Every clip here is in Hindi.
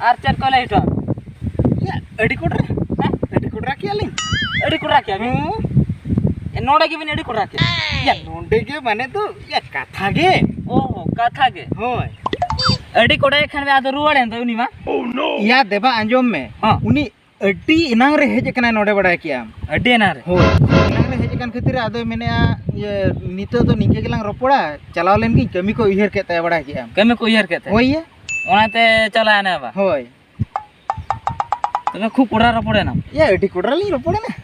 आर चेक को ले तो या अड़ी कोडरा किया लिंग अड़ी कुड़ा क्या भी नोडे की भी अड़ी कुड़ा क्या या नोंडे के माने तो या कथा गे ओहो कथा के होय अड़ी कोड़ा खान में आदो रुवाड़ है तो उनी मा ओह नो या देबा अंजोम में हां उनी अड्डी इनांग रे हेज कना नोडे बड़ा किया अड्डी ना रे होय इनांग रे हेज कन खातिर आदो मेने ये नितो तो निके गेलांग रोपड़ा चलाव लेन की कमी को उहर के तय बड़ा किया कमी को उहर के होय ये ओनाते चला ना बा होय तो खूब कोड़ा रोपड़े ना या अड्डी कोडरा ली रोपड़ा ना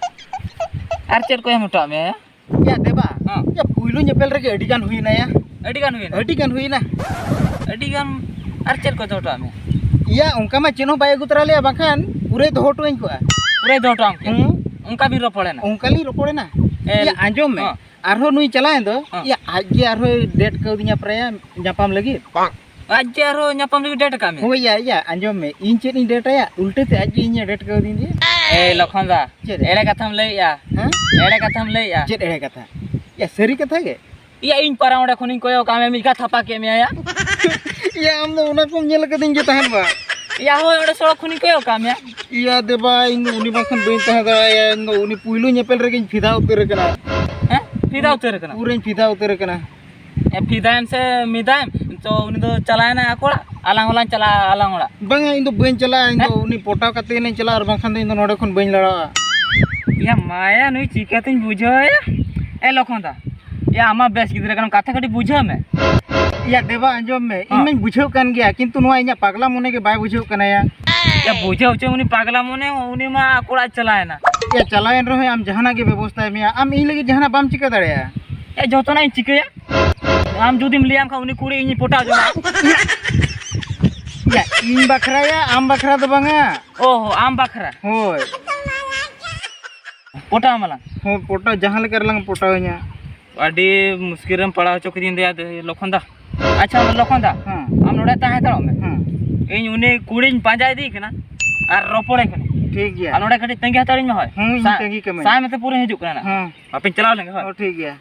आर चेक को मोटा में या देबा हां या पुइलो नेपेल रे अड्डी गान हुई ना या अड्डी गान हुई ना अड्डी गान आर चेक को मोटा में या उनका मा चेनो बाय गुतरा ले बाखान पूरे दोहटो इन को पूरे दोटा उनका भी रोपड़े ना उनका ली रोपड़े ना या आंजोम में आरो नुई चलाएं दो या आज जे आरो डेट को दिया प्राय जापाम लगी आज जे आरो जापाम लगी डेट का में हो या आंजोम में इन चेन इन डेट या उल्टे ते आज इन डेट को दिन ए लखनदा एड़े कथाम लई या हां एड़े कथाम लई या चेत एड़े कथा या सरी कथा गे या इन पारा ओडे खनिन कोयो कामे मिका थपा के में या या हम तो उना को नेल कदिन जे तहन बा या हो ओडे सो खनिन कोयो कामे या देबा इन उनी बाखन बेन तह दा या इन उनी पुइलो नेपेल रे फिदा उतर कना हैं फिदा उतर कना पूरे फिदा उतर कना ए फिदाम से मिदाम तो उनी तो चलाए ना आकोड़ा आलांग वाला चला आलांग वाला बंगा इन तो बेन चला इन तो उनी पोटा कते ने चला और बाखन इन तो नोडे खन बेन लड़ा या माया नुई चिकातिन बुझो ए लखनदा या आमा बेस गिदरे कन कथा कटी बुझो में या देबा अंजोम में इन बुझो कन गया किंतु नुआ इना पागला मोने के बाय बुझो कना या बुझो उचे उनी पागला मोने उनी मा आकोड़ा चलाए ना या चलाएन रहे आम जहाना के व्यवस्था में आम इन लगे जहाना बाम चिका दड़या ए जतो ना चिकया आम जुदिम लियाम खा उनी कुड़ी इन पोटा जो या इन बखरा या आम बखरा तो बंगा ओहो आम बखरा होय पोटा मला हो पोटा जहां ले करलंग पोटा nya अडी मुश्किल में पड़ा चोक दिन दे लखनदा अच्छा लखनदा हां आम नोडे ताहे तड़ो में हां इन उनी कुड़ी पांजाय दी कना और रोपड़े कने ठीक गया आ नोडे कटी तंगी हतारिन में होय तंगी के में साय में तो पूरे हिजुक कना हां अपन चलाव लेंगे होय ठीक गया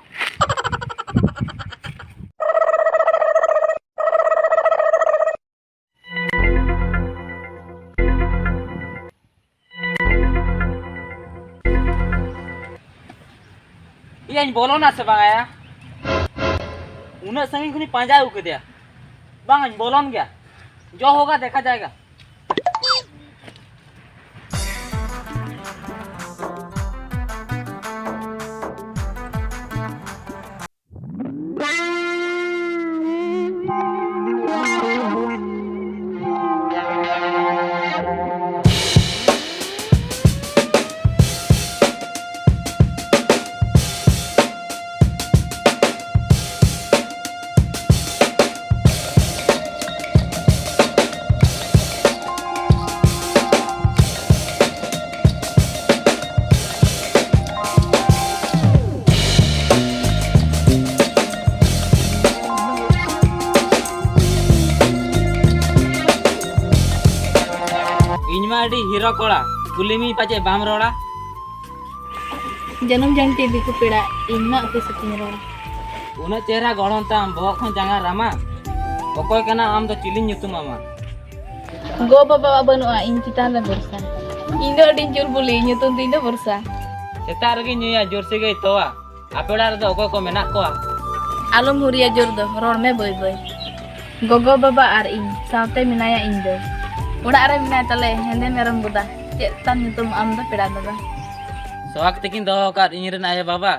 ये बोलो ना से बांगाया उन्हें संगी खुनी पांजा उके दिया बांग बोलो न क्या जो होगा देखा जाएगा हीरो कोड़ा गुलिमी पाचे बाम रोड़ा जन्म जंटी दिकु पेड़ा इन्ना अपे सतिन रोड़ा उना चेहरा गड़न ताम बहक खन जांगा रामा ओकोय कना आम दो चिलिन nyutum आमा गो बाबा बनुआ इन चितान रे बरसा इन दो अडिन जोर बोली nyutum tin दो बरसा सेता रगे न्यूया जोर से गई तोवा आपेड़ा रे दो ओकोय को मेना कोआ आलम हुरिया जोर दो रोड में बय बय गोगो बाबा आर इन सावते मिनाया इन दो उड़ा रे मिना तले हेंदे मेरम बुदा चेतान nyutum आम दो पेड़ा दबा सवाक तकिन दो कार इन रे नाया बाबा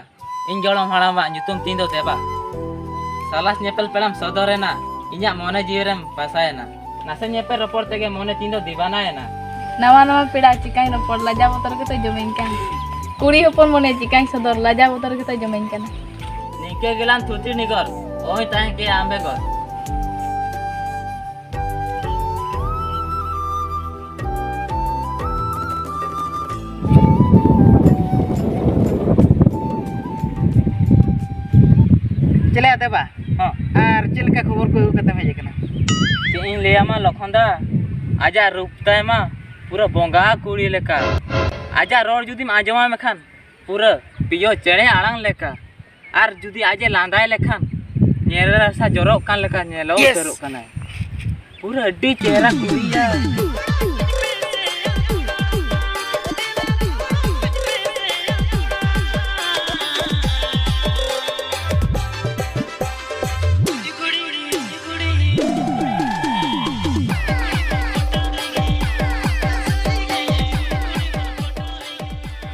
इन जोड़म हाड़ामा nyutum tin दो देबा सालास नेपल पेड़ाम सदोरेना इन्या मोने जीवरम पासायना नासे नेपल रपोर तेगे मोने tin दो दीवानायना नवा नवा पेड़ा चिकाई रपोर लाजा बोतर के तो जमेन कान कुड़ी हपन मोने चिकाई सदर लाजा बोतर के तो जमेन कान निके गेलान थुती निगर ओय ताहे के आंबे कर चले आते बा हां आर चिल का खबर को कते भेजे कना के इन ले आमा लखनदा आजा रूपताय मा पूरा बोंगा कुड़ी लेका आजा रोड जुदी आजमा में खान पूरा पियो चेड़े आड़ांग लेका आर जुदी आजे लांदाय लेखान नेरे रासा जरो कान लेका नेलो करो कना पूरा अड्डी चेहरा कुड़िया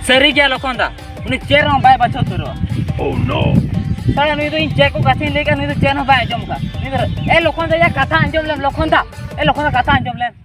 सरी गया लखन दा उन्हें चेहरा में बाय बचो तुरो ओह नो साला नुई तो इन चेक को कथि लेकर नुई तो चेन हो बाय जम का नुई तो ए लखन दा या कथा अंजम लेम लखन दा ए लखन दा कथा अंजम लेम